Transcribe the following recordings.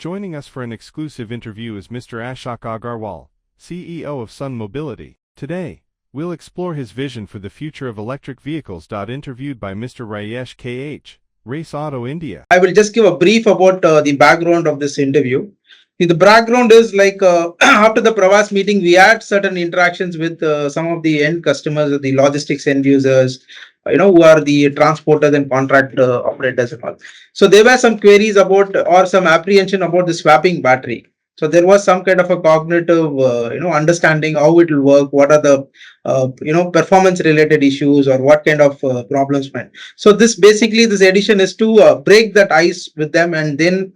Joining us for an exclusive interview is Mr. Ashok Agarwal, CEO of Sun Mobility. Today, we'll explore his vision for the future of electric vehicles. Interviewed by Mr. Rayesh KH, Race Auto India. I will just give a brief about the background of this interview. The background is like after the Pravas meeting, we had certain interactions with some of the end customers, the logistics end users, who are the transporters and contract operators and all. So there were some queries about or some apprehension about the swapping battery. So there was some kind of a cognitive, understanding how it will work, what are the, performance related issues or what kind of problems might. So this edition is to break that ice with them and then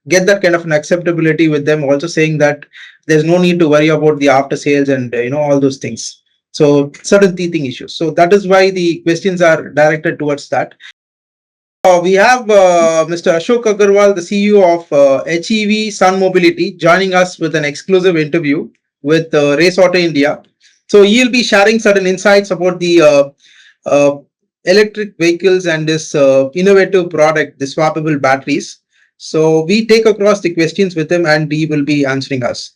get that kind of an acceptability with them. Also saying that there's no need to worry about the after sales and all those things. So certain teething issues. So that is why the questions are directed towards that. We have Mr. Ashok Agarwal, the CEO of HEV Sun Mobility, joining us with an exclusive interview with Race Auto India. So he'll be sharing certain insights about the electric vehicles and this innovative product, the swappable batteries. So we take across the questions with him and he will be answering us.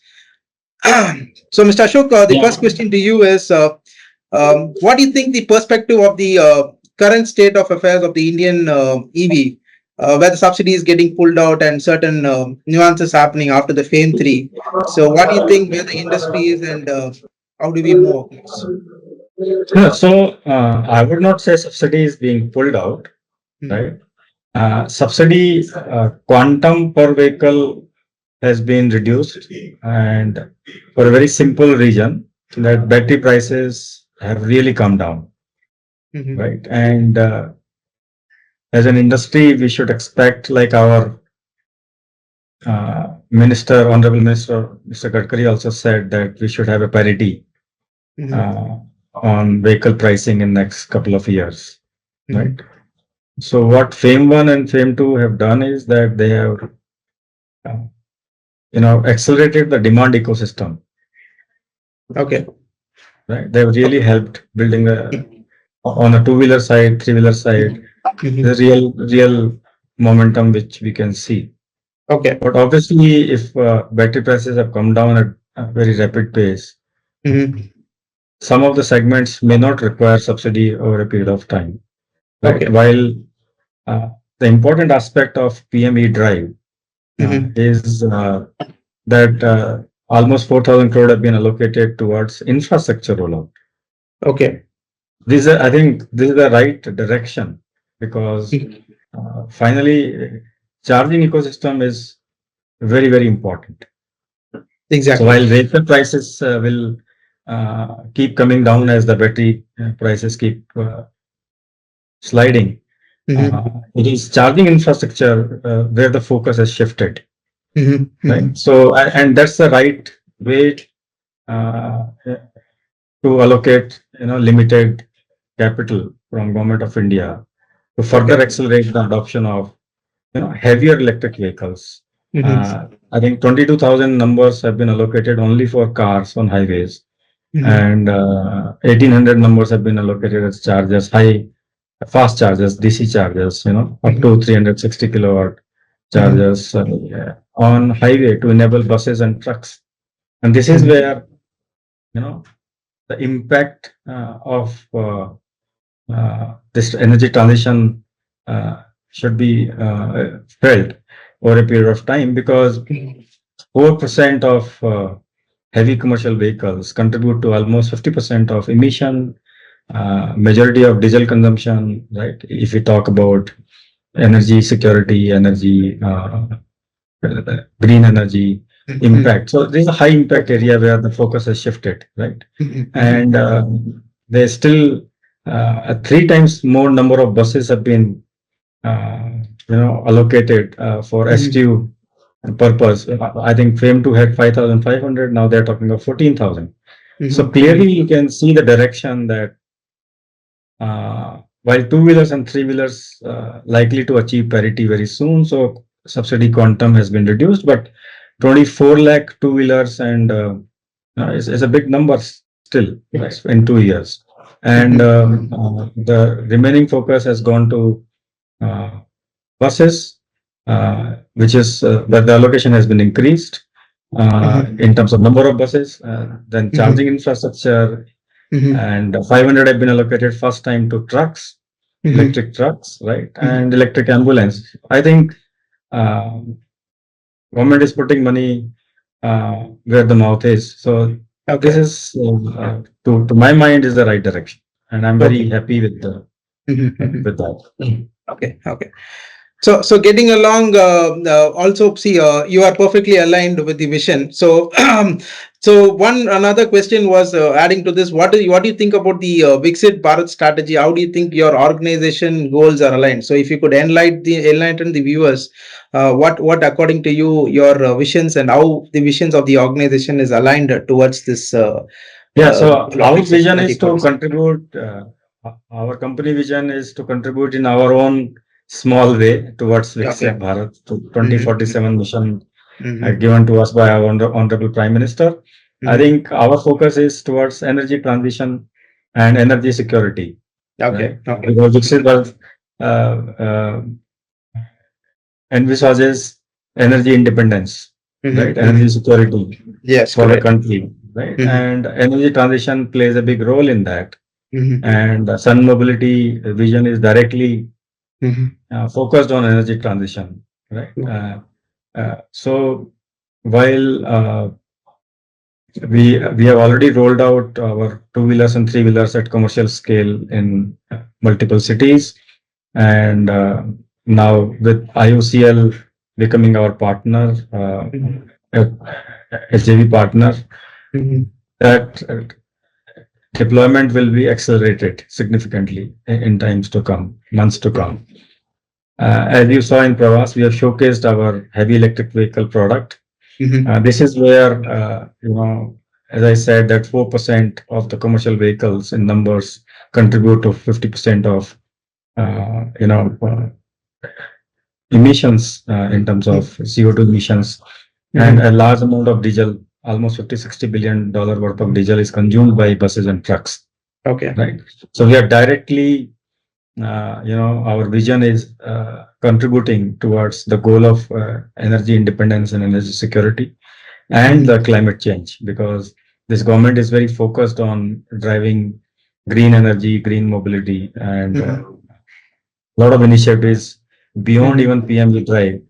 So Mr. Ashok, the first question to you is, what do you think the perspective of the current state of affairs of the Indian EV, where the subsidy is getting pulled out and certain nuances happening after the FAME 3. So what do you think where the industry is and how do we move? I would not say subsidy is being pulled out, right? Subsidy quantum per vehicle has been reduced, and for a very simple reason that battery prices have really come down. Right. And as an industry, we should expect, like our Honorable Minister, Mr. Gadkari also said that we should have a parity on vehicle pricing in next couple of years. Right. So what FAME 1 and FAME 2 have done is that they have, accelerated the demand ecosystem. Okay. Right. They've really helped building on a two-wheeler side, three-wheeler side, the real momentum which we can see. Okay. But obviously, if battery prices have come down at a very rapid pace, some of the segments may not require subsidy over a period of time. Right? Okay. While the important aspect of PME drive is that almost 4,000 crore have been allocated towards infrastructure rollout. Okay. I think this is the right direction because finally charging ecosystem is very, very important. Exactly. So while vehicle prices will keep coming down as the battery prices keep sliding, it is charging infrastructure where the focus has shifted. Right. So and that's the right way to allocate limited capital from Government of India to further accelerate the adoption of heavier electric vehicles. I think 22,000 numbers have been allocated only for cars on highways, and 1,800 numbers have been allocated as chargers, fast chargers, DC chargers, up to 360 kilowatt chargers on highway to enable buses and trucks. And this is where the impact of this energy transition should be felt over a period of time, because 4% of heavy commercial vehicles contribute to almost 50% of emission, majority of diesel consumption, right? If we talk about energy security, energy, green energy impact. So this is a high impact area where the focus has shifted, right? And there's still 3 times more number of buses have been allocated for STU purpose. I think FAME 2 had 5,500. Now they're talking of 14,000. So clearly you can see the direction that while two-wheelers and three-wheelers likely to achieve parity very soon, so subsidy quantum has been reduced, but 24 lakh two-wheelers and is a big number still, right, in 2 years. And the remaining focus has gone to buses, which is where the allocation has been increased in terms of number of buses, then charging infrastructure, and 500 have been allocated first time to trucks, electric trucks, right, and electric ambulance. I think government is putting money where the mouth is. So this is, to my mind, is the right direction, and I'm very happy with with that. Okay. So getting along, also see, you are perfectly aligned with the vision. So, so another question was adding to this. What do you think about the Viksit Bharat strategy? How do you think your organization goals are aligned? So, if you could enlighten the viewers, what according to you your visions and how the visions of the organization is aligned towards this. So our vision is to contribute. Our company vision is to contribute in our own small way towards Viksit Bharat to 2047 mission given to us by our Honorable Prime Minister. I think our focus is towards energy transition and energy security. Because Viksit Bharat envisages energy independence, right? Energy security for the country, right? And energy transition plays a big role in that. And Sun Mobility vision is directly focused on energy transition, right? So while we have already rolled out our two-wheelers and three-wheelers at commercial scale in multiple cities, and now with IOCL becoming our partner, a JV partner, that deployment will be accelerated significantly in times to come, months to come. As you saw in Pravas, we have showcased our heavy electric vehicle product. This is where, as I said, that 4% of the commercial vehicles in numbers contribute to 50% of, emissions in terms of CO2 emissions, and a large amount of diesel. Almost $50-60 billion worth of diesel is consumed by buses and trucks. Right. So we are directly, our vision is contributing towards the goal of energy independence and energy security and the climate change, because this government is very focused on driving green energy, green mobility, and a lot of initiatives beyond even PMV drive,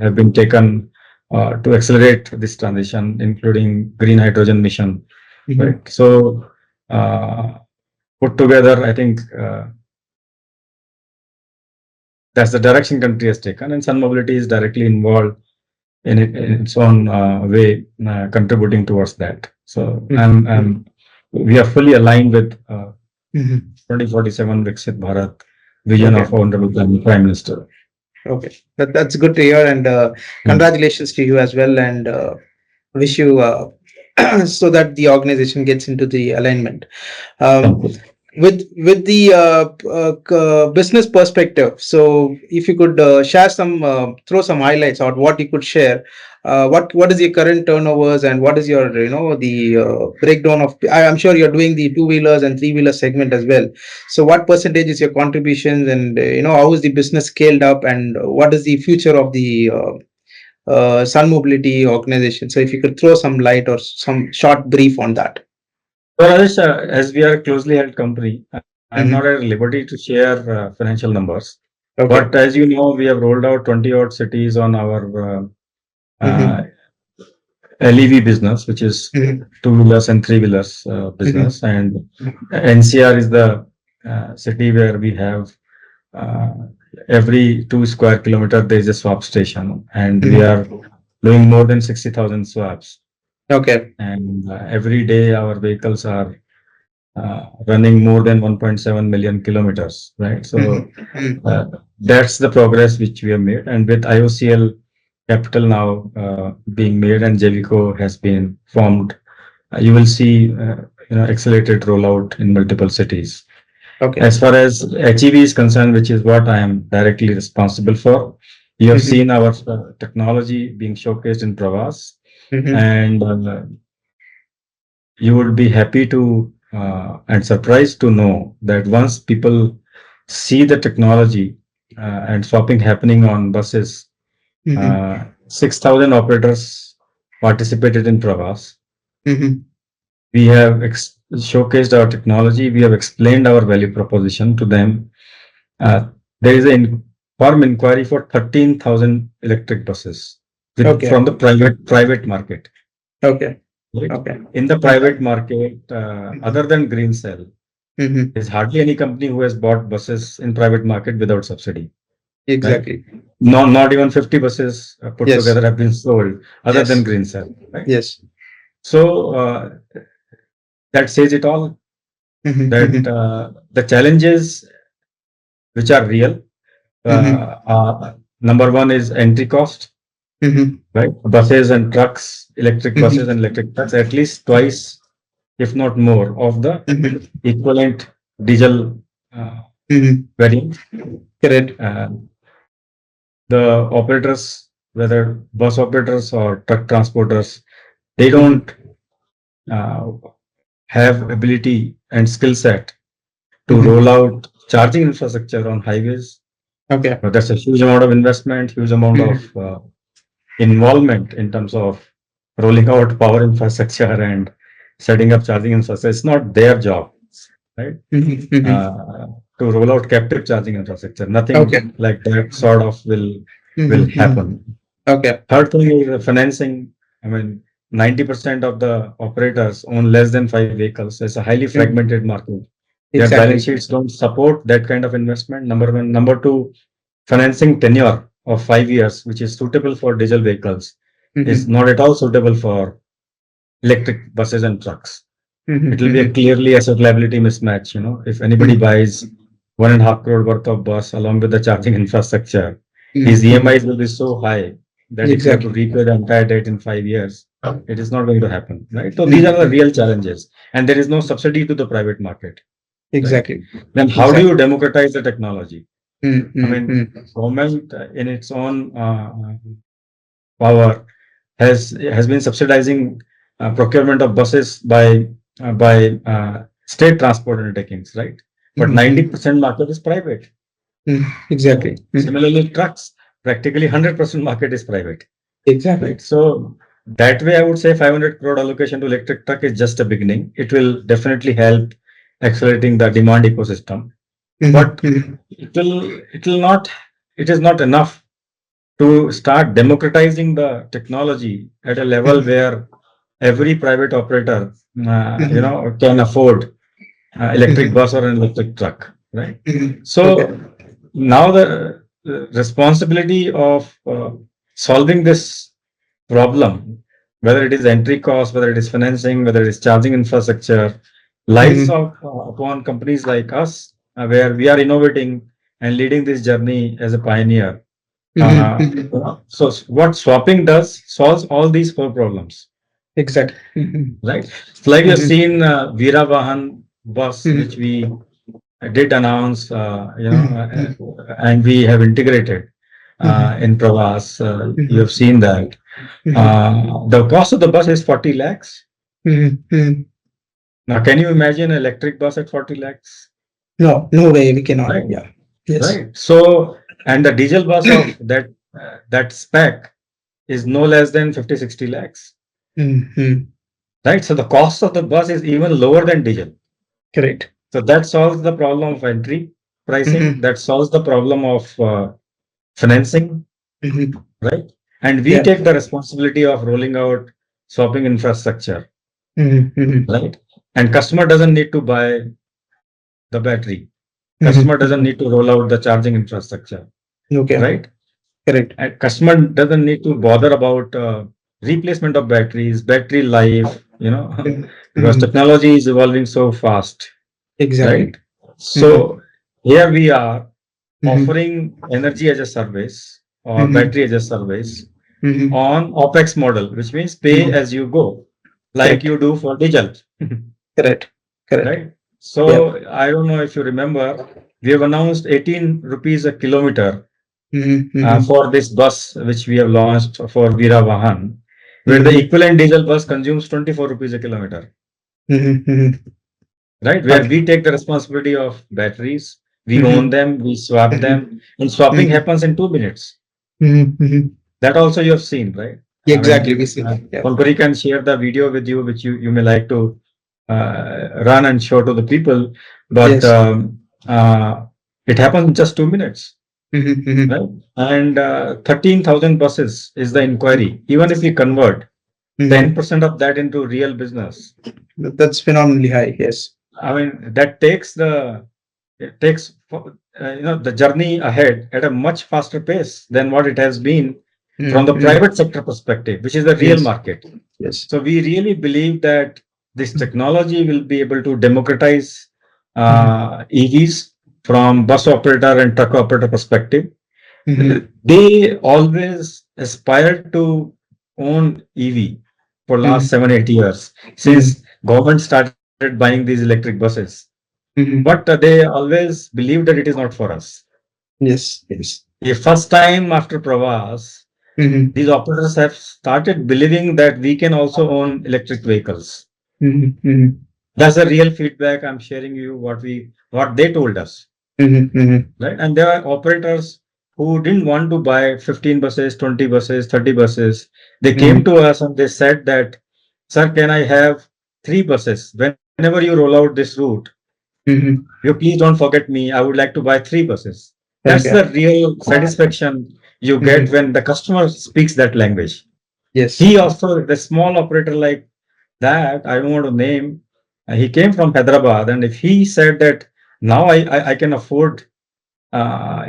have been taken to accelerate this transition, including green hydrogen mission. Right. So put together, I think that's the direction country has taken, and Sun Mobility is directly involved in its own way, contributing towards that. So we are fully aligned with 2047 Viksit Bharat vision of Honorable Prime Minister. That's good to hear, and congratulations to you as well, and wish you so that the organization gets into the alignment. With the business perspective, so if you could share throw some highlights or what you could share, what is your current turnovers and what is your the breakdown of, I'm sure you're doing the two-wheelers and three-wheeler segment as well. So what percentage is your contributions, and how is the business scaled up, and what is the future of the Sun Mobility organization? So if you could throw some light or some short brief on that. So Rajesh, as we are a closely held company, I'm not at liberty to share financial numbers. But as you know, we have rolled out 20 odd cities on our LEV business, which is two-wheelers and three-wheelers business. And NCR is the city where we have every 2 square kilometer there is a swap station, and we are doing more than 60,000 swaps. And every day our vehicles are running more than 1.7 million kilometers, right? So that's the progress which we have made, and with IOCL capital now being made and JVCO has been formed, you will see accelerated rollout in multiple cities. As far as HEV is concerned, which is what I am directly responsible for, you have seen our technology being showcased in Pravas, and you would be happy to and surprised to know that once people see the technology and swapping happening on buses, 6,000 operators participated in Pravas. Mhm. We have showcased our technology. We have explained our value proposition to them. There is a firm inquiry for 13,000 electric buses Okay. from the private market. Okay. Right? Okay. In the private market, other than Green Cell, Mhm. there's hardly any company who has bought buses in private market without subsidy. Exactly. Not even 50 buses put Yes. together have been sold other Yes. than Green Cell. Right? Yes. So that says it all. Mhm. That Mhm. the challenges which are real. Number one is entry cost. Mhm. Right? Buses and trucks, electric buses Mhm. and electric trucks, at least twice, if not more, of the Mhm. equivalent diesel Mhm. variant. Correct. The operators, whether bus operators or truck transporters, they Mhm. don't uh, have ability and skill set to Mhm. roll out charging infrastructure on highways. Okay. That's a huge amount of investment, huge amount Mhm. of involvement in terms of rolling out power infrastructure and setting up charging infrastructure. It's not their job, right? Mhm. Mhm. To roll out captive charging infrastructure. Nothing Okay. like that sort of will Mhm. Mhm. happen. Okay. Third thing is the financing. I mean, 90% of the operators own less than 5 vehicles. It's a highly Mhm. fragmented market. Their balance Exactly. sheets don't support that kind of investment. Number one. Number two, financing tenure of 5 years, which is suitable for diesel vehicles, is Mhm. not at all suitable for electric buses and trucks. It Mhm. will be a Mhm. clearly asset liability mismatch. If anybody Mhm. buys 1.5 crore worth of bus along with the charging infrastructure, his Mhm. EMIs Mhm. will be so high that if you have to Exactly. repay the entire debt in 5 years, it is not going to happen, right? So these are the Mhm. real challenges, and there is no subsidy to the private market, right? Exactly. Then how do you Exactly. democratize the technology? Mhm. I mean, Mhm. government in its own power has been subsidizing procurement of buses by state transport undertakings, right? But Mhm. 90% market is private. Mhm. Exactly. Right? Similarly, trucks, practically 100% market is private, Exactly. right? So that way, I would say 500 crore allocation to electric truck is just a beginning. It will definitely help accelerating the demand ecosystem, Mhm. but Mhm. it will not. It is not enough to start democratizing the technology at a level Mhm. where every private operator, Mhm. can afford electric Mhm. bus or an electric truck, right? Mhm. Okay. So now the responsibility of solving this problem, whether it is entry cost, whether it is financing, whether it is charging infrastructure, lies Mhm. upon companies like us, where we are innovating and leading this journey as a pioneer. Mhm. Mhm. So what swapping does solves all these four problems, Exactly. Mhm. right? It's like you've Mhm. seen Veera Vahan bus, which Mhm. we did announce, Mhm. and we have integrated Mhm. in Pravas. You have Mhm. seen that. Mhm. The cost of the bus is 40 lakhs. Mhm. Mhm. Now, can you imagine an electric bus at 40 lakhs? No, no way we cannot. Right, Yeah. Yes. right. So, and the diesel bus of that spec is no less than 50-60 lakhs. Mhm. Right. So the cost of the bus is even lower than diesel. Correct. So that solves the problem of entry pricing. Mhm. That solves the problem of financing, Mhm. right? And we Yeah. take the responsibility of rolling out swapping infrastructure, Mhm. Mhm. right? And customer doesn't need to buy the battery. Mhm. Customer doesn't need to roll out the charging infrastructure, Okay. right? Correct. And customer doesn't need to bother about replacement of batteries, battery life, Mhm. because Mhm. technology is evolving so fast, Exactly. right? Mhm. So here we are Mhm. offering energy as a service or Mhm. battery as a service Mhm. on OPEX model, which means pay Mhm. as you go, like Correct. you do for diesel, Correct. Correct. right? Yeah. So I don't know if you remember, we have announced 18 rupees a kilometer Mhm. Mhm. for this bus, which we have launched for Veera Vahan, where the Mhm. equivalent diesel bus consumes 24 rupees a kilometer, Mhm. Mhm. right? Where Okay. we take the responsibility of batteries, we own Mhm. them, we swap them, Mhm. and swapping Mhm. happens in 2 minutes. Mhm. Mhm. That also you have seen, right? Exactly. We see that. Yeah. Pankuri can share the video with you, which you may like to run and show to the people. But Yes. it happens in just 2 minutes, Mhm. right? And 13,000 buses is the inquiry. Even if we convert Mhm. 10% of that into real business, That's phenomenally high. Yes. I mean, that takes the journey ahead at a much faster pace than what it has been from the Mhm. private sector perspective, which is the real Yes. market. Yes. So we really believe that this technology will be able to democratize EVs from bus operator and truck operator perspective. Mhm. They always aspired to own EV for last 7-8 years since government started buying these electric buses. Mhm. But they always believed that it is not for us. Yes. Yes. The first time after Pravas, Mhm. these operators have started believing that we can also own electric vehicles. Mhm. Mhm. That's the real feedback I'm sharing you what they told us, Mhm. Mhm. right? And there are operators who didn't want to buy 15 buses, 20 buses, 30 buses. They came to us and they said that, sir, can I have 3 buses? Whenever you roll out this route, Mhm. you please don't forget me. I would like to buy 3 buses. That's Okay. the real satisfaction you get when the customer speaks that language. Yes. He also, the small operator like that, I don't want to name, he came from Hyderabad, and if he said that now I can afford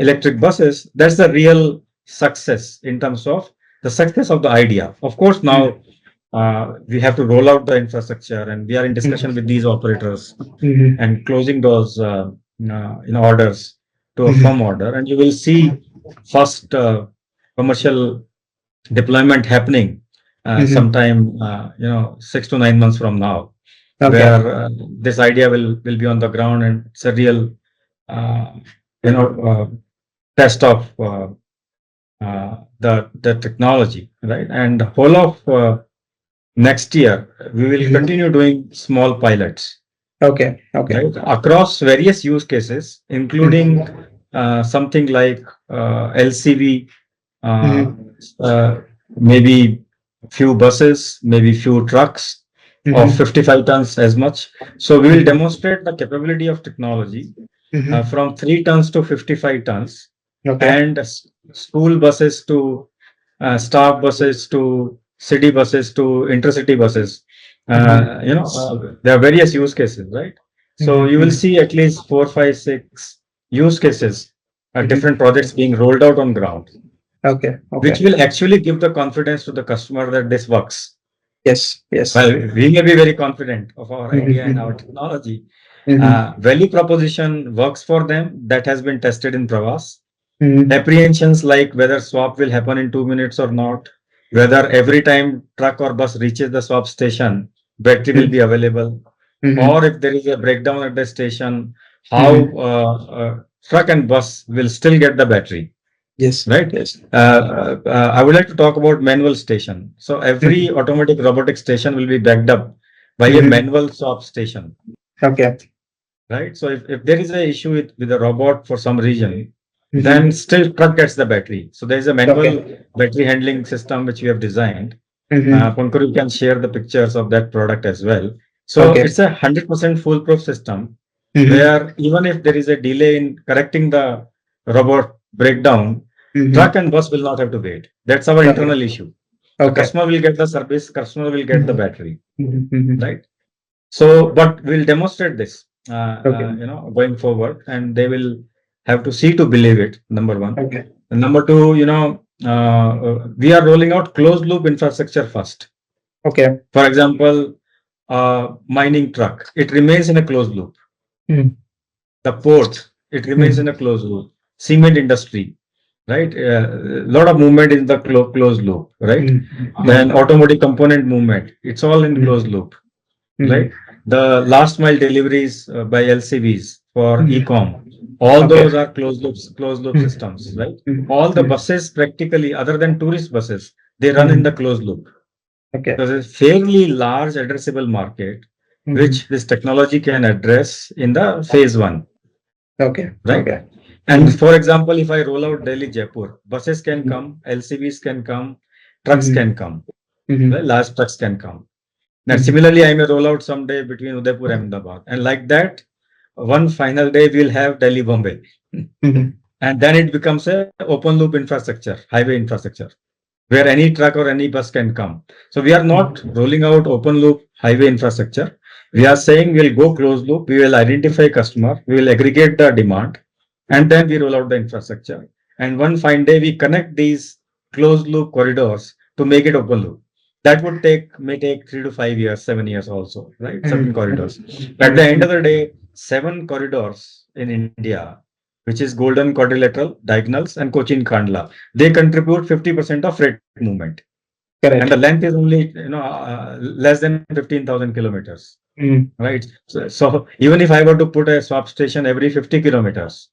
electric buses, that's the real success in terms of the success of the idea. Of course, now we have to roll out the infrastructure, and we are in discussion with these operators Mhm. and closing those orders to a firm order, and you will see first commercial deployment happening sometime 6 to 9 months from now, Okay. where this idea will be on the ground, and it's a real uh, you know uh, test of the technology, right? And the whole of next year we will continue doing small pilots, Okay. Okay. right, across various use cases, including something like LCV, uh, uh, maybe few buses, maybe few trucks of 55 tons as much. So we will demonstrate the capability of technology from 3 tons to 55 tons, Okay. and school buses to staff buses to city buses to intercity buses. There are various use cases, right? So you will see at least 4, 5, 6 use cases, different projects being rolled out on ground, Okay. which Okay. will actually give the confidence to the customer that this works. Yes. Yes. Well, we may be very confident of our idea and our technology. Value proposition works for them. That has been tested in Pravas. Apprehensions like whether swap will happen in 2 minutes or not, whether every time truck or bus reaches the swap station, battery will be available, or if there is a breakdown at the station, how truck and bus will still get the battery, Yes. right? Yes. I would like to talk about manual station. So every automatic robotic station will be backed up by a manual swap station, Okay. right? So if there is an issue with the robot for some reason, then still truck gets the battery. So there is a manual battery handling system which we have designed. Pankaj, you can share the pictures of that product as well. So Okay. it's a 100% foolproof system where even if there is a delay in correcting the robot breakdown, truck and bus will not have to wait. That's our internal issue. The Okay. customer will get the service, customer will get the battery, Mhm. right? So, but we'll demonstrate this, Okay. going forward, and they will have to see to believe it. Number one. Okay. And number two, we are rolling out closed loop infrastructure first. Okay. For example, mining truck, it remains in a closed loop. The port, it remains in a closed loop. Cement industry, right? A lot of movement in the closed loop, right? Then automotive component movement, it's all in closed loop, right? The last mile deliveries by LCVs for e-com, all those are closed loop systems, right? All the buses practically, other than tourist buses, they run in the closed loop. Okay. So there's a fairly large addressable market which this technology can address in the phase one. Okay. Right. Okay. And for example, if I roll out Delhi Jaipur, buses can come, LCVs can come, trucks can come, right? Large trucks can come. Now, similarly, I may roll out someday between Udaipur and Ahmedabad, and like that, one final day we'll have Delhi Bombay, and then it becomes a open loop infrastructure, highway infrastructure, where any truck or any bus can come. So we are not rolling out open loop highway infrastructure. We are saying we'll go closed loop. We will identify customer. We will aggregate the demand, and then we roll out the infrastructure. And one fine day we connect these closed loop corridors to make it open loop. That would may take 3 to 5 years, 7 years also, right? Certain corridors. At the end of the day, 7 corridors in India, which is Golden Quadrilateral, Diagonals, and Cochin Kandla, they contribute 50% of freight movement. Correct. And the length is only less than 15,000 kilometers, right? So even if I were to put a swap station every 50 kilometers,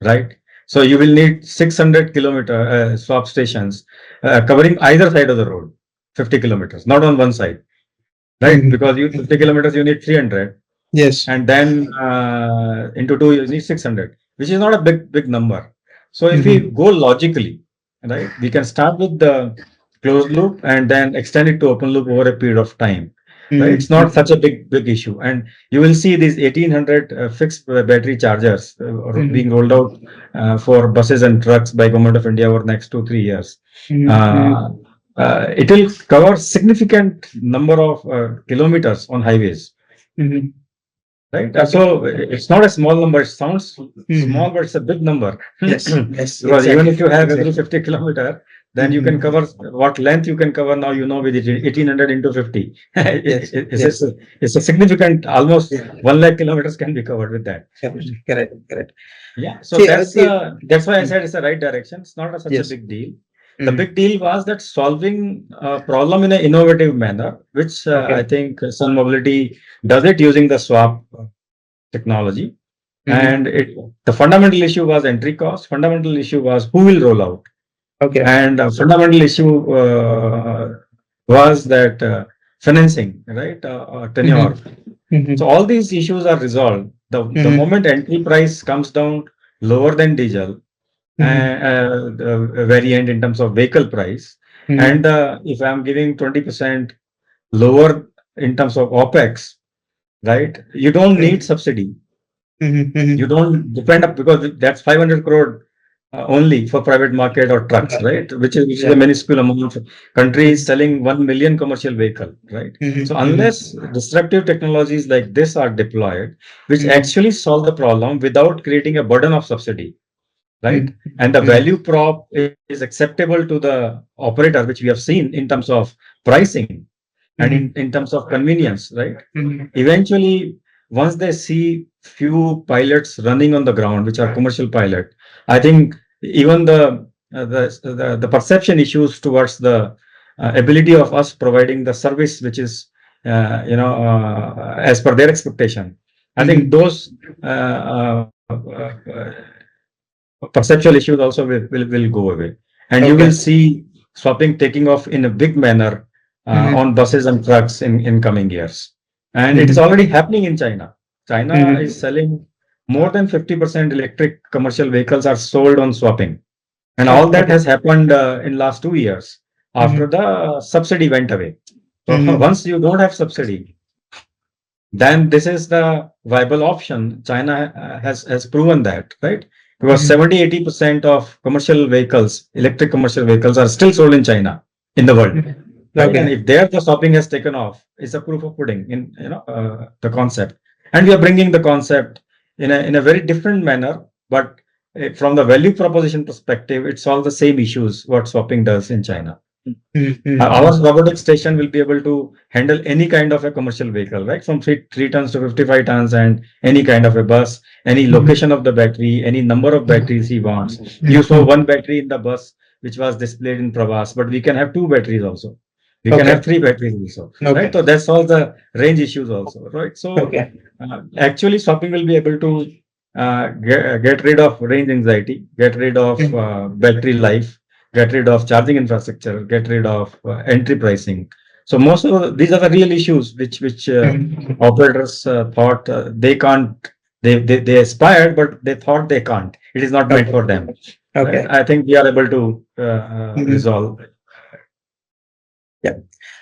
right? So you will need 600 kilometer swap stations covering either side of the road, 50 kilometers, not on one side, right? Because you 50 kilometers, you need 300. Yes. And then into 2 you need 600, which is not a big number. So if we go logically, right, we can start with the closed loop and then extend it to open loop over a period of time. Right? It's not such a big issue, and you will see these 1800 fixed battery chargers being rolled out for buses and trucks by Government of India over the next 2-3 years. It will cover significant number of kilometers on highways. Right. So it's not a small number. It sounds small, but it's a big number. Yes. Yes. Because even if you have every 50 kilometer, then you can cover what length you can cover now. You know, with 1800 into 50, it's a significant. Almost 1 lakh kilometers can be covered with that. Correct. Yeah. So that's why I said it's the right direction. It's not such a big deal. The big deal was that solving a problem in an innovative manner, which I think Sun Mobility does it using the swap technology. And the fundamental issue was entry cost. Fundamental issue was who will roll out. Okay. And fundamental issue was that financing, right? Tenure. So all these issues are resolved. The moment entry price comes down lower than diesel, variant in terms of vehicle price, and if I'm giving 20% lower in terms of OPEX, right? You don't need subsidy. You don't depend up, because that's 500 crore only for private market or trucks, right? Which is a minuscule amount of countries selling 1 million commercial vehicle, right? So unless disruptive technologies like this are deployed, which actually solve the problem without creating a burden of subsidy, right? And the value prop is acceptable to the operator, which we have seen in terms of pricing and in terms of convenience, right? Eventually, once they see few pilots running on the ground, which are commercial pilot, I think even the perception issues towards the ability of us providing the service, which is as per their expectation, I think those perceptual issues also will go away, and you will see swapping taking off in a big manner on buses and trucks in coming years. And it is already happening in China. China is selling more than 50% electric commercial vehicles are sold on swapping, and all that has happened in last 2 years after the subsidy went away. So once you don't have subsidy, then this is the viable option. China has proven that, right? Because 70-80% of commercial vehicles, electric commercial vehicles, are still sold in China, in the world. Right? And if there the swapping has taken off, it's a proof of pudding in the concept. And we are bringing the concept in a very different manner, but from the value proposition perspective, it solves the same issues what swapping does in China. Our robotic station will be able to handle any kind of a commercial vehicle, right? From 3 tons to 55 tons, and any kind of a bus, any location of the battery, any number of batteries he wants. You saw one battery in the bus, which was displayed in Pravas, but we can have 2 batteries also. We can have 3 batteries also, right? So that's all the range issues also, right? So actually swapping will be able to get rid of range anxiety, get rid of battery life, get rid of charging infrastructure, get rid of entry pricing. So most of these are the real issues which operators thought they can't they aspired, but they thought they can't. It is not meant for them. Okay. Right? I think we are able to resolve. Yeah.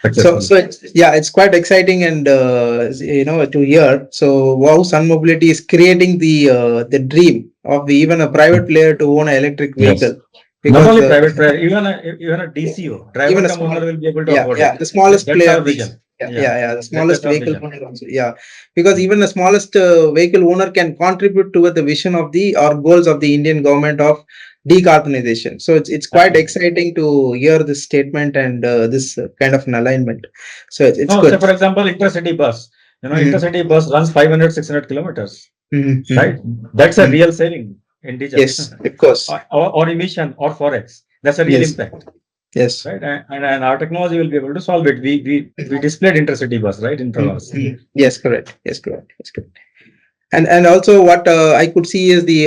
successfully. So it's quite exciting and to hear. So wow, Sun Mobility is creating the dream of even a private player to own an electric Yes. vehicle. Not only the- private player, even a DCO, driver Even a cum owner small- will be able to yeah, afford yeah, it. the smallest That's player. our vision. The smallest That's our vehicle vision. owner also. Yeah, because even the smallest vehicle owner can contribute toward the vision of the or goals of the Indian government of decarbonization. So it's quite Absolutely. exciting to hear this statement and this kind of an alignment. So it's No, good. say for example, intercity bus. Mhm. Intercity bus runs 500, 600 kilometers, Mhm. right? That's a Mhm. real saving in diesel. Yes, of course. or emission or forex. That's a real Yes. impact, Yes. right? And our technology will be able to solve it. We displayed intercity bus, right, in Pravas. Yes, correct. Yes, correct. Yes, correct. And also what I could see is the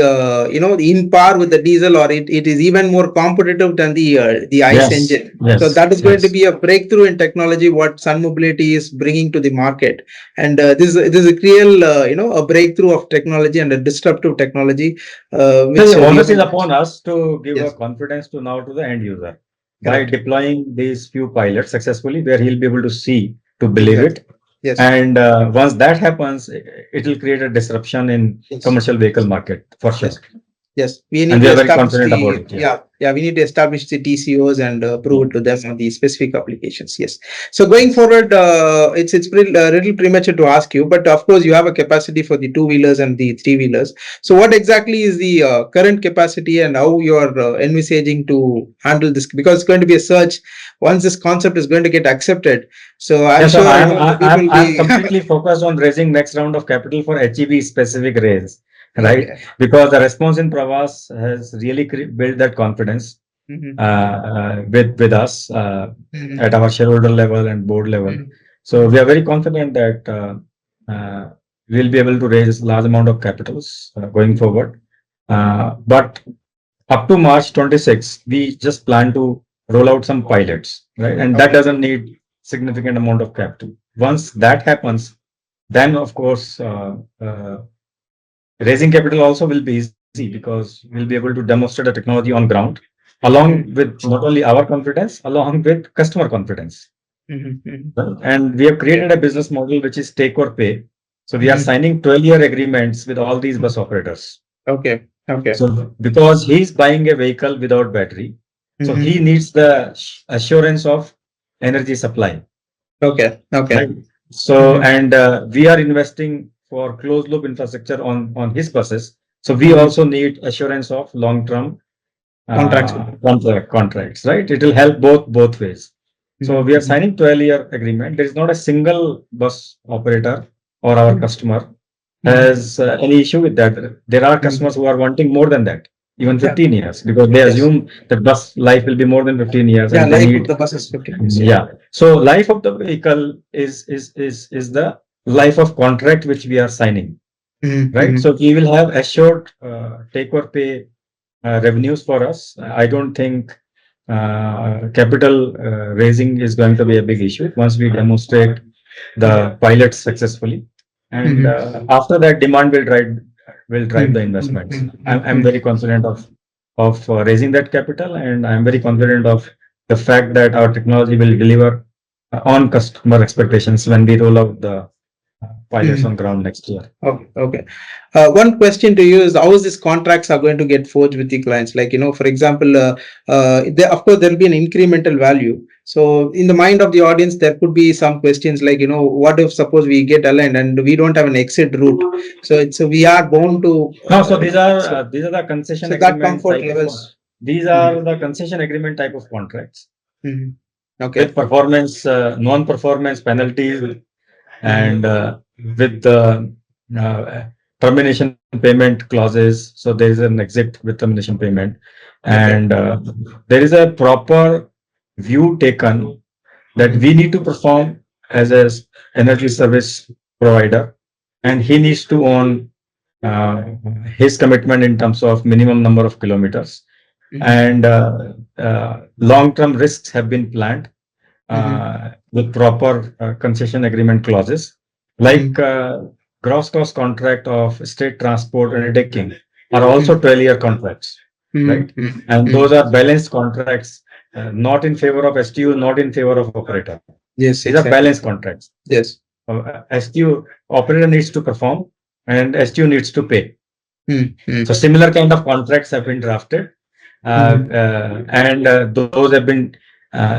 in par with the diesel, or it is even more competitive than the ICE Yes, engine. yes, So that is going to yes. be a breakthrough in technology what Sun Mobility is bringing to the market, and this is a real a breakthrough of technology and a disruptive technology. So Which the onus is upon us to give Yes. a confidence to the end user by Correct. deploying these few pilots successfully, where he'll be able to see, to believe it. Yes. And once that happens, it will create a disruption in Yes. commercial vehicle market for sure. Yes, we need And to we are very establish confident the about it. yeah, we need to establish the TCOs and prove it to them on the specific applications. Yes. So going forward, it's pretty, little premature to ask you, but of course you have a capacity for the 2-wheelers and the 3-wheelers. So what exactly is the current capacity and how you are envisaging to handle this? Because it's going to be a surge once this concept is going to get accepted. So I'm Yes, sir, sure I'm completely focused on raising next round of capital for HEV specific raise, right? Okay. Because the response in Pravas has really built that confidence with us at our shareholder level and board level. So we are very confident that we'll be able to raise large amount of capitals going forward. But up to March 26, we just plan to roll out some pilots, right? And that doesn't need significant amount of capital. Once that happens, then of course raising capital also will be easy because we'll be able to demonstrate the technology on ground, along with not only our confidence, along with customer confidence. Right? And we have created a business model which is take or pay. So we are signing 12-year agreements with all these bus operators. Okay. Okay. So because he's buying a vehicle without battery, so he needs the assurance of energy supply. Okay. Okay. Right? So and we are investing for closed loop infrastructure on his buses. So we also need assurance of long-term contracts, right? It will help both ways. So we are signing 12-year agreement. There is not a single bus operator or our customer has any issue with that. There are customers who are wanting more than that, even 15 years, because they assume that bus life will be more than 15 years. Yeah, and they life need, of the bus is 15 years. yeah. So life of the vehicle is the life of contract which we are signing, right? So we will have assured take or pay revenues for us. I don't think capital raising is going to be a big issue once we demonstrate the pilots successfully. And after that, demand will drive the investments. I'm very confident of raising that capital, and I'm very confident of the fact that our technology will deliver on customer expectations when we roll out the pilots on ground next year. Okay. One question to you is how is these contracts are going to get forged with the clients? Like, for example, of course, there will be an incremental value. So in the mind of the audience, there could be some questions like, what if suppose we get aligned and we don't have an exit route? So we are bound to. No, so these are the concession agreement comfort type levels. These are the concession agreement type of contracts. Okay. With performance, non-performance penalties, and with termination payment clauses. So there is an exit with termination payment, and there is a proper view taken that we need to perform as an energy service provider, and he needs to own his commitment in terms of minimum number of kilometers, and long-term risks have been planned with proper concession agreement clauses. Like gross cost contract of state transport undertaking are also 12-year contracts, right? And those are balanced contracts, not in favor of STU, not in favor of operator. Yes, These are balanced contracts. Yes. STU operator needs to perform and STU needs to pay. Mm-hmm. So similar kind of contracts have been drafted, and those have been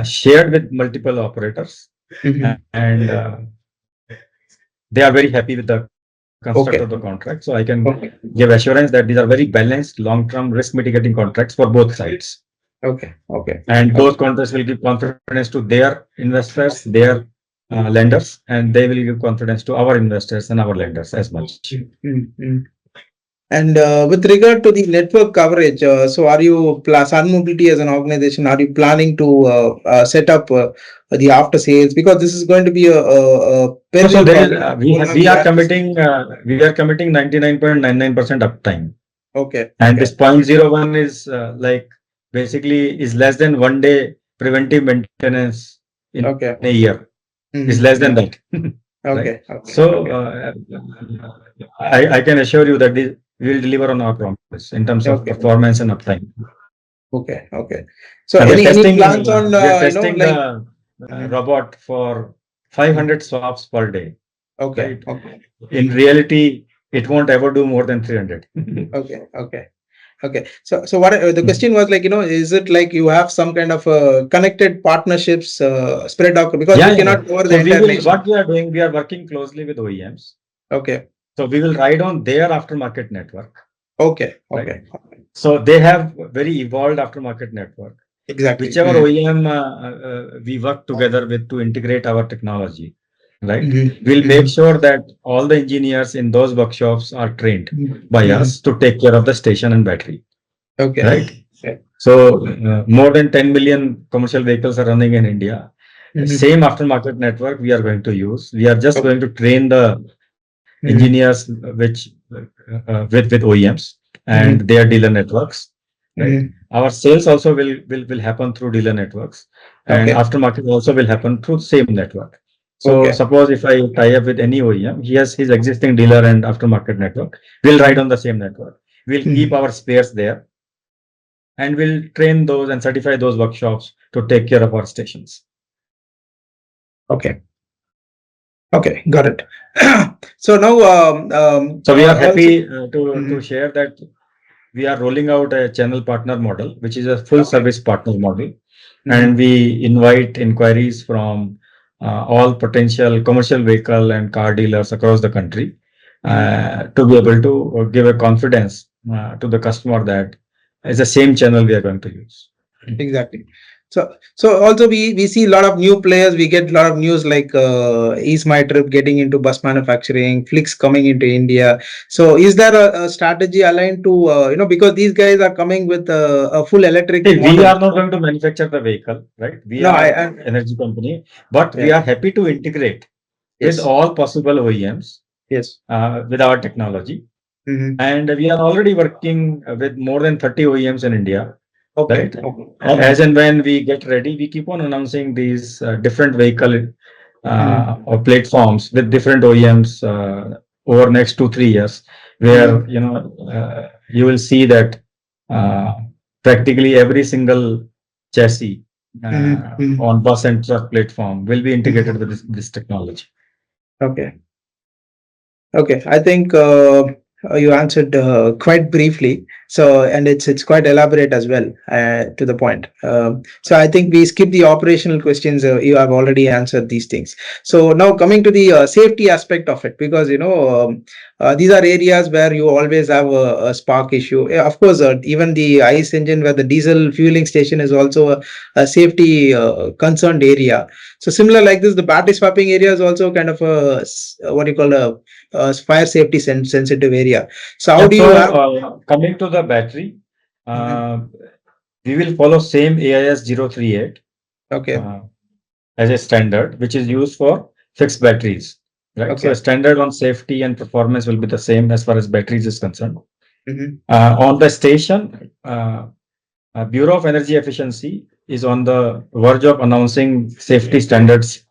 shared with multiple operators, and they are very happy with the construct Okay. of the contract. So I can give assurance that these are very balanced, long-term risk mitigating contracts for both sides. Okay. Okay. And those contracts will give confidence to their investors, their lenders, and they will give confidence to our investors and our lenders as much. And with regard to the network coverage, so are you, Sun Mobility as an organization, are you planning to set up the after sales? Because this is going to be So there is, we are committing 99.99% uptime. Okay. And this 0.01 is like basically is less than 1 day preventive maintenance in a year. Is less than that. Okay. Right? So I can assure you that we will deliver on our promise in terms of performance and uptime. Okay. Okay. So any plans on testing the robot for 500 swaps per day. Okay. Right? Okay. In reality, it won't ever do more than 300. Okay. Okay. Okay. So what the question was like, is it like you have some kind of connected partnerships spread out because you cannot cover the entire nation? What we are doing, we are working closely with OEMs. Okay. So we will ride on their aftermarket network. Okay. Okay. Right? So they have very evolved aftermarket network. Exactly. Whichever OEM we work together with to integrate our technology, right? We'll make sure that all the engineers in those workshops are trained by us to take care of the station and battery. Okay. Right. So more than 10 million commercial vehicles are running in India. Same aftermarket network we are going to use. We are just going to train the engineers with OEMs and their dealer networks. Right. Our sales also will happen through dealer networks, and aftermarket also will happen through same network. So suppose if I tie up with any OEM, he has his existing dealer and aftermarket network. We'll ride on the same network. We'll keep our spares there, and we'll train those and certify those workshops to take care of our stations. Okay. Okay, got it. So now, so we are happy to share that we are rolling out a channel partner model, which is a full service partner model, and we invite inquiries from all potential commercial vehicle and car dealers across the country to be able to give a confidence to the customer that it's the same channel we are going to use. Exactly. So also we see a lot of new players. We get a lot of news like EaseMyTrip getting into bus manufacturing, Flix coming into India. So is there a strategy aligned to because these guys are coming with a full electric? We are not going to manufacture the vehicle, right? We are an energy company, but we are happy to integrate with all possible OEMs. Yes. With our technology, and we are already working with more than 30 OEMs in India. Okay. Right? As and when we get ready, we keep on announcing these different vehicle or platforms with different OEMs over next 2-3 years, where you will see that practically every single chassis on bus and truck platform will be integrated with this technology. Okay. Okay, I think you answered quite briefly. So, and it's quite elaborate as well, to the point. So I think we skip the operational questions. You have already answered these things. So now coming to the safety aspect of it, because these are areas where you always have a spark issue. Of course, even the ICE engine where the diesel fueling station is also a safety concerned area. So similar like this, the battery swapping area is also kind of a what you call a fire safety sensitive area. So how do you coming to the battery, we will follow same AIS 038 as a standard, which is used for fixed batteries, right? So standard on safety and performance will be the same as far as batteries is concerned. On the station, Bureau of Energy Efficiency is on the verge of announcing safety standards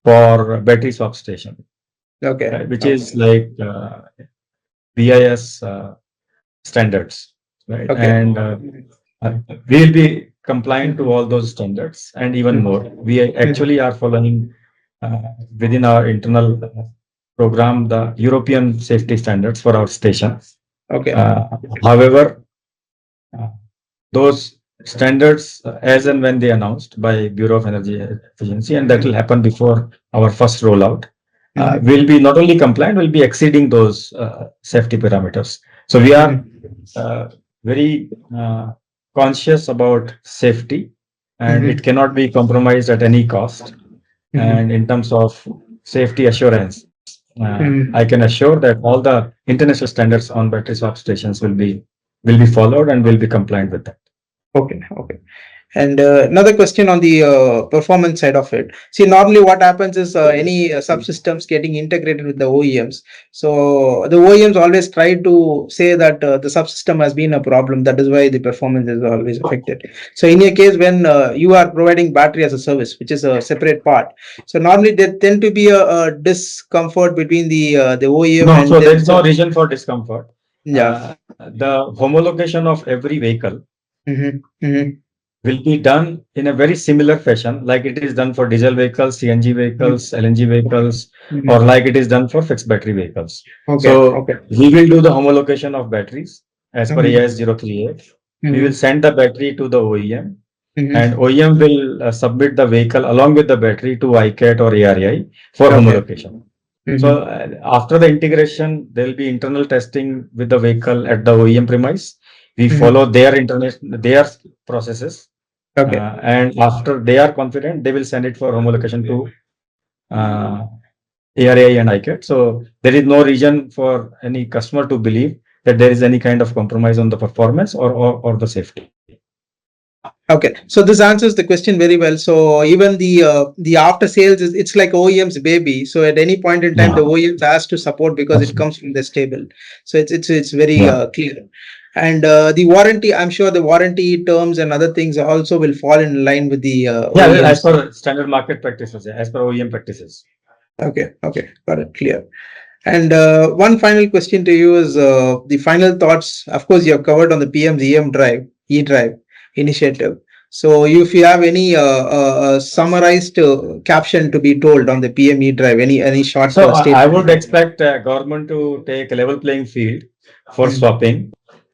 for battery swap station. Okay. right, which is like BIS standards, right? Okay. And we will be compliant to all those standards and even more. We actually are following within our internal program the European safety standards for our station. Okay. However, those standards, as and when they announced by Bureau of Energy Efficiency, and that will happen before our first rollout, will be not only compliant, will be exceeding those safety parameters. So we are very conscious about safety, and it cannot be compromised at any cost. And in terms of safety assurance, I can assure that all the international standards on battery swap stations will be followed and will be compliant with that. Okay. Okay. And another question on the performance side of it. See, normally what happens is any subsystems getting integrated with the OEMs. So the OEMs always try to say that the subsystem has been a problem. That is why the performance is always affected. So in your case, when you are providing battery as a service, which is a separate part, so normally there tend to be a discomfort between the OEM No, and so there them. is no reason for discomfort. Yeah. The homologation of every vehicle Mhm, mhm, will be done in a very similar fashion, like it is done for diesel vehicles, CNG vehicles, LNG vehicles, mhm. or like it is done for fixed battery vehicles. Okay. So Okay. we will do the homologation of batteries as per Mhm. AS 038. We Mhm, will send the battery to the OEM, mhm. and OEM will submit the vehicle along with the battery to ICAT or ARAI for Okay. homologation. Mhm. So after the integration, there will be internal testing with the vehicle at the OEM premise. We follow their processes. Okay. And after they are confident, they will send it for homologation to ARAI and ICAT. So there is no reason for any customer to believe that there is any kind of compromise on the performance or the safety. Okay, so this answers the question very well. So even the after sales is, it's like OEM's baby. So at any point in time, Yeah. the OEMs has to support because it comes from the stable. So it's very Yeah. clear. And the warranty, I'm sure the warranty terms and other things also will fall in line with the Yeah, OEMs. as per standard market practices, as per OEM practices. Okay, okay, got it, clear. And one final question to you is the final thoughts. Of course, you have covered on the PM's e-drive initiative. So if you have any summarized caption to be told on the PM e-drive, any short So I statement? would expect government to take a level playing field for swapping.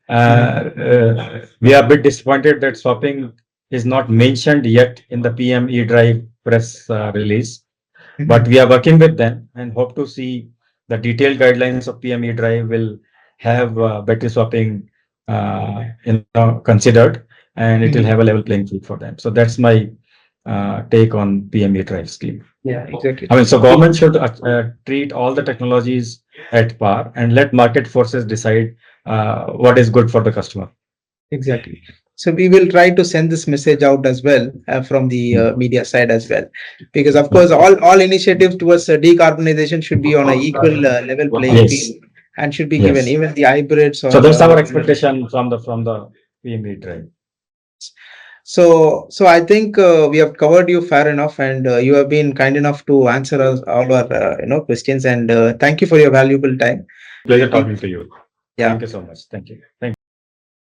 We are a bit disappointed that swapping is not mentioned yet in the PM e-drive press release, but we are working with them and hope to see the detailed guidelines of PM e-drive will have battery swapping considered, and it will have a level playing field for them. So that's my take on PM e-drive scheme. Yeah, exactly. I mean, so government should treat all the technologies at par and let market forces decide what is good for the customer. Exactly. So we will try to send this message out as well from the media side as well, because of course all initiatives towards decarbonization should be on an equal level playing Yes. field and should be Yes. given even the hybrids. Or, So that's our expectation from the PM e-drive. So I think we have covered you fair enough, and you have been kind enough to answer us all our questions. And thank you for your valuable time. Pleasure talking to you. Yeah. Thank you so much. Thank you. Thank you.